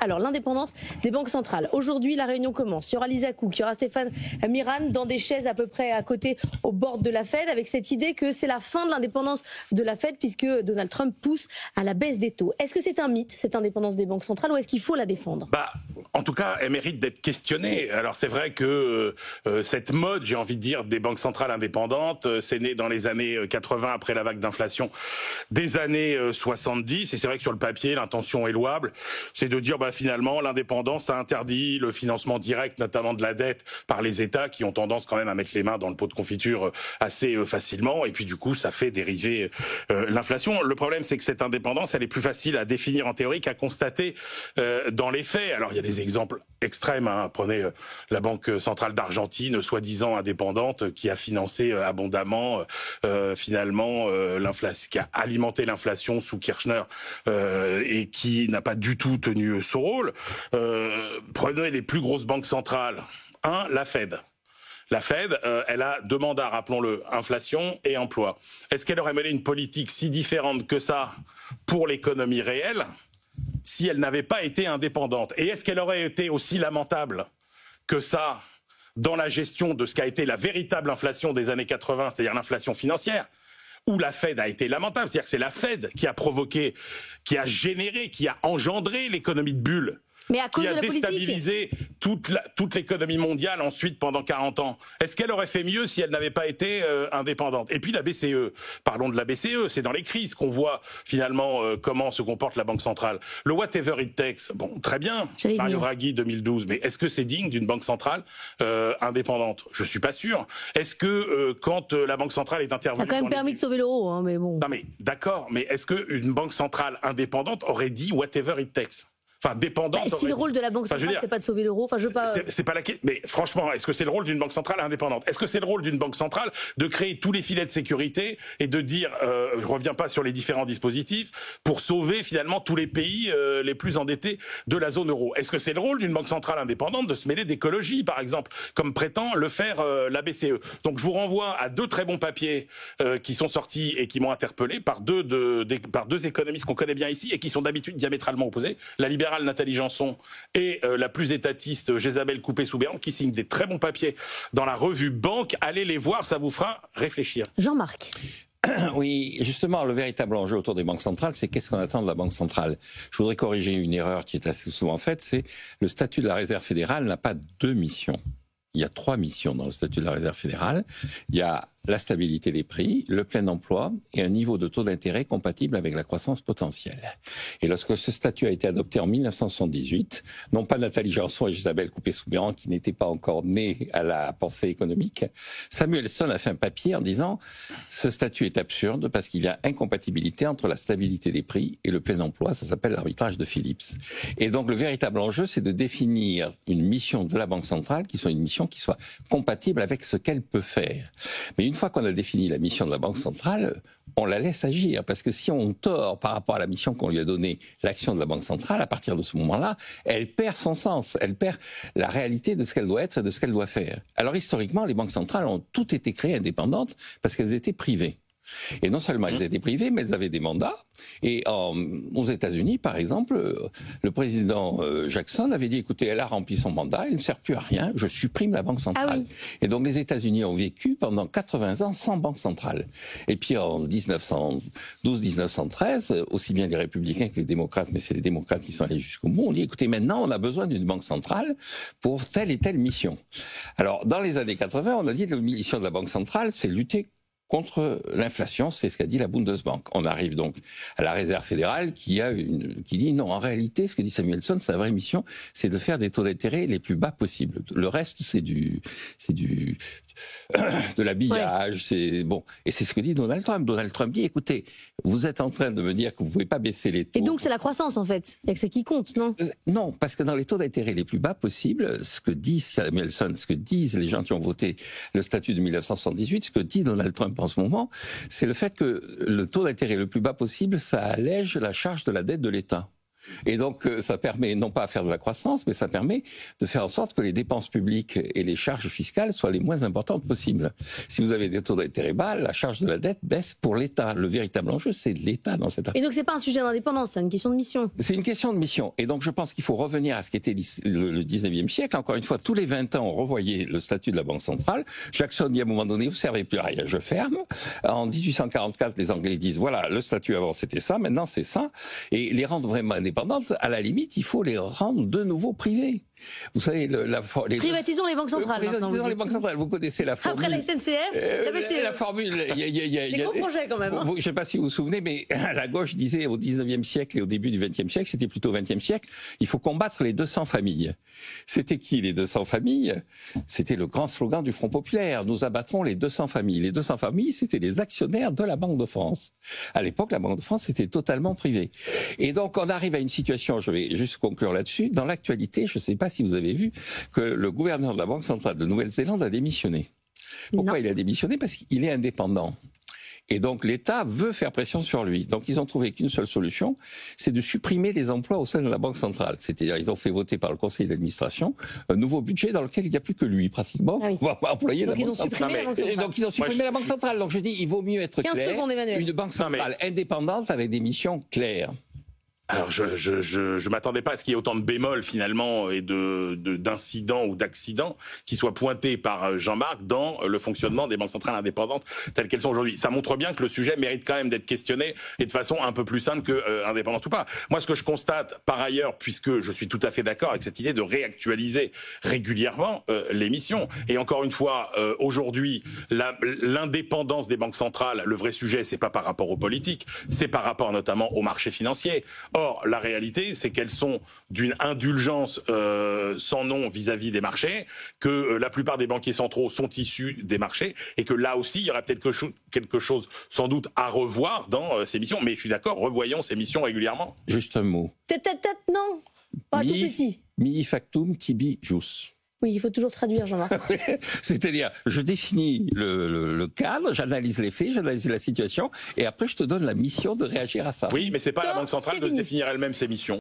Alors, l'indépendance des banques centrales. Aujourd'hui, la réunion commence. Il y aura Lisa Cook, il y aura Stéphane Miran dans des chaises à peu près à côté, au bord de la Fed, avec cette idée que c'est la fin de l'indépendance de la Fed puisque Donald Trump pousse à la baisse des taux. Est-ce que c'est un mythe, cette indépendance des banques centrales, ou est-ce qu'il faut la défendre ? En tout cas, elle mérite d'être questionnée. Alors, c'est vrai que cette mode, j'ai envie de dire, des banques centrales indépendantes, c'est né dans les années 80 après la vague d'inflation des années 70. Et c'est vrai que sur le papier, l'intention est louable. C'est de dire, finalement, l'indépendance, ça interdit le financement direct, notamment de la dette, par les États qui ont tendance quand même à mettre les mains dans le pot de confiture assez facilement. Et puis, du coup, ça fait dériver l'inflation. Le problème, c'est que cette indépendance, elle est plus facile à définir en théorie qu'à constater dans les faits. Alors, il y a des exemples extrêmes. Prenez la Banque centrale d'Argentine, soi-disant indépendante, qui a financé abondamment, finalement, l'inflation, qui a alimenté l'inflation sous Kirchner et qui n'a pas du tout tenu son rôle. Prenez les plus grosses banques centrales. La Fed. La Fed, elle a deux mandats, rappelons-le, inflation et emploi. Est-ce qu'elle aurait mené une politique si différente que ça pour l'économie réelle si elle n'avait pas été indépendante? Et est-ce qu'elle aurait été aussi lamentable que ça dans la gestion de ce qu'a été la véritable inflation des années 80, c'est-à-dire l'inflation financière, où la Fed a été lamentable? C'est-à-dire que c'est la Fed qui a provoqué, qui a généré, qui a engendré l'économie de bulle, mais à cause qui a de la déstabilisé toute l'économie mondiale ensuite pendant 40 ans. Est-ce qu'elle aurait fait mieux si elle n'avait pas été indépendante? Et puis la BCE, parlons de la BCE, c'est dans les crises qu'on voit finalement comment se comporte la Banque centrale. Le whatever it takes, bon, très bien, Mario Draghi 2012, mais est-ce que c'est digne d'une Banque centrale indépendante? Je suis pas sûr. Est-ce que quand la Banque centrale est intervenue... Ça a quand même permis de sauver l'euro, mais bon... Non mais d'accord, mais est-ce qu'une Banque centrale indépendante aurait dit whatever it takes? Enfin, dépendante. Si le rôle de la Banque centrale, c'est pas de sauver l'euro, c'est pas la question. Mais franchement, est-ce que c'est le rôle d'une banque centrale indépendante? Est-ce que c'est le rôle d'une banque centrale de créer tous les filets de sécurité et de dire, je reviens pas sur les différents dispositifs, pour sauver finalement tous les pays les plus endettés de la zone euro? Est-ce que c'est le rôle d'une banque centrale indépendante de se mêler d'écologie, par exemple, comme prétend le faire la BCE? Donc je vous renvoie à deux très bons papiers qui sont sortis et qui m'ont interpellé par deux économistes qu'on connaît bien ici et qui sont d'habitude diamétralement opposés. La libérale Nathalie Janson et la plus étatiste Jésabel Coupé-Soubéran, qui signent des très bons papiers dans la revue Banque. Allez les voir, ça vous fera réfléchir. Jean-Marc. Oui, justement, le véritable enjeu autour des banques centrales, c'est qu'est-ce qu'on attend de la Banque centrale. Je voudrais corriger une erreur qui est assez souvent faite, c'est le statut de la Réserve fédérale n'a pas deux missions. Il y a trois missions dans le statut de la Réserve fédérale. Il y a la stabilité des prix, le plein emploi et un niveau de taux d'intérêt compatible avec la croissance potentielle. Et lorsque ce statut a été adopté en 1978, non pas Nathalie Janson et Isabelle Coupé-Soubéran qui n'étaient pas encore nées à la pensée économique, Samuelson a fait un papier en disant ce statut est absurde parce qu'il y a incompatibilité entre la stabilité des prix et le plein emploi, ça s'appelle l'arbitrage de Phillips. Et donc le véritable enjeu, c'est de définir une mission de la Banque centrale qui soit une mission qui soit compatible avec ce qu'elle peut faire. Mais une fois qu'on a défini la mission de la Banque centrale, on la laisse agir. Parce que si on tord par rapport à la mission qu'on lui a donnée, l'action de la Banque centrale, à partir de ce moment-là, elle perd son sens. Elle perd la réalité de ce qu'elle doit être et de ce qu'elle doit faire. Alors historiquement, les banques centrales ont toutes été créées indépendantes parce qu'elles étaient privées. Et non seulement elles étaient privées, mais elles avaient des mandats. Et aux États-Unis, par exemple, le président Jackson avait dit, écoutez, elle a rempli son mandat, elle ne sert plus à rien, je supprime la Banque centrale. Ah oui. Et donc les États-Unis ont vécu pendant 80 ans sans Banque centrale. Et puis en 1912-1913, aussi bien les républicains que les démocrates, mais c'est les démocrates qui sont allés jusqu'au bout, on dit, écoutez, maintenant on a besoin d'une Banque centrale pour telle et telle mission. Alors dans les années 80, on a dit que la mission de la Banque centrale, c'est lutter contre l'inflation, c'est ce qu'a dit la Bundesbank. On arrive donc à la Réserve fédérale qui dit non, en réalité, ce que dit Samuelson, sa vraie mission, c'est de faire des taux d'intérêt les plus bas possibles. Le reste, c'est de l'habillage, ouais. C'est bon. Et c'est ce que dit Donald Trump. Donald Trump dit, écoutez, vous êtes en train de me dire que vous pouvez pas baisser les taux. Et donc c'est la croissance en fait. Il y a que ça qui compte, non? Non, parce que dans les taux d'intérêt les plus bas possibles, ce que dit Samuelson, ce que disent les gens qui ont voté le statut de 1978, ce que dit Donald Trump en ce moment, c'est le fait que le taux d'intérêt le plus bas possible, ça allège la charge de la dette de l'État. Et donc, ça permet non pas à faire de la croissance, mais ça permet de faire en sorte que les dépenses publiques et les charges fiscales soient les moins importantes possibles. Si vous avez des taux d'intérêt bas, la charge de la dette baisse pour l'État. Le véritable enjeu, c'est l'État dans cette affaire. Et donc, c'est pas un sujet d'indépendance, c'est une question de mission. C'est une question de mission. Et donc, je pense qu'il faut revenir à ce qu'était le 19e siècle. Encore une fois, tous les 20 ans, on revoyait le statut de la Banque centrale. Jackson dit à un moment donné, vous ne servez plus à rien, je ferme. En 1844, les Anglais disent, voilà, le statut avant c'était ça, maintenant c'est ça. Et les rendre vraiment indépendantes, à la limite, il faut les rendre de nouveau privées. Vous savez, privatisons les banques centrales. Privatisons les banques centrales. Vous connaissez la formule. Après la SNCF, la BCE. La formule. Les gros projets quand même. Hein. Je ne sais pas si vous vous souvenez, mais la gauche disait au 19e siècle et au début du 20e siècle, c'était plutôt au 20e siècle, il faut combattre les 200 familles. C'était qui les 200 familles? C'était le grand slogan du Front populaire. Nous abattrons les 200 familles. Les 200 familles, c'était les actionnaires de la Banque de France. À l'époque, la Banque de France était totalement privée. Et donc, on arrive à une situation, je vais juste conclure là-dessus, dans l'actualité, je ne sais pas si vous avez vu que le gouverneur de la Banque centrale de Nouvelle-Zélande a démissionné. Pourquoi il a démissionné? Parce qu'il est indépendant. Et donc l'État veut faire pression sur lui. Donc ils ont trouvé qu'une seule solution, c'est de supprimer les emplois au sein de la Banque centrale. C'est-à-dire ils ont fait voter par le conseil d'administration un nouveau budget dans lequel il n'y a plus que lui pratiquement. Ah oui. On va employer donc la ils ont supprimé la Banque centrale. Et donc ils ont supprimé la Banque centrale. Donc je dis, il vaut mieux être 15 clair. secondes, Emmanuel. Une banque centrale indépendante avec des missions claires. Alors je m'attendais pas à ce qu'il y ait autant de bémols finalement et d'incidents ou d'accidents qui soient pointés par Jean-Marc dans le fonctionnement des banques centrales indépendantes telles qu'elles sont aujourd'hui. Ça montre bien que le sujet mérite quand même d'être questionné et de façon un peu plus simple que indépendante ou pas. Moi, ce que je constate par ailleurs, puisque je suis tout à fait d'accord avec cette idée de réactualiser régulièrement les missions. Et encore une fois, aujourd'hui, l'indépendance des banques centrales, le vrai sujet, c'est pas par rapport aux politiques, c'est par rapport notamment aux marchés financiers. Or, la réalité, c'est qu'elles sont d'une indulgence sans nom vis-à-vis des marchés, que la plupart des banquiers centraux sont issus des marchés, et que là aussi, il y aura peut-être quelque chose sans doute à revoir dans ces missions. Mais je suis d'accord, revoyons ces missions régulièrement. Juste un mot. Non, pas tout petit. Mihi factum tibi jus. Oui, il faut toujours traduire, Jean-Marc. C'est-à-dire, je définis le cadre, j'analyse les faits, j'analyse la situation, et après je te donne la mission de réagir à ça. Oui, mais c'est pas la Banque centrale de définir elle-même ses missions.